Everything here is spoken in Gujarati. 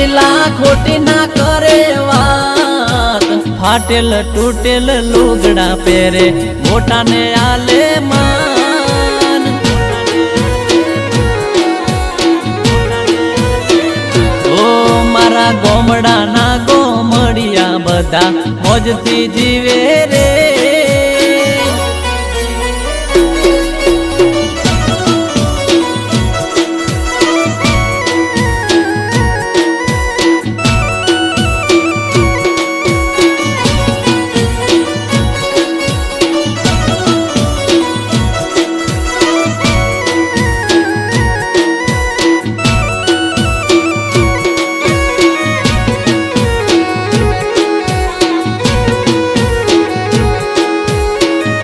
વેલા ખોટી ના કરે વાત, ફાટેલ તૂટેલ લુગડા પહેરે મોટાને આલે માન। ઓ મારા ગોમડાના ગોમડિયા બધા મોજથી જીવે રે।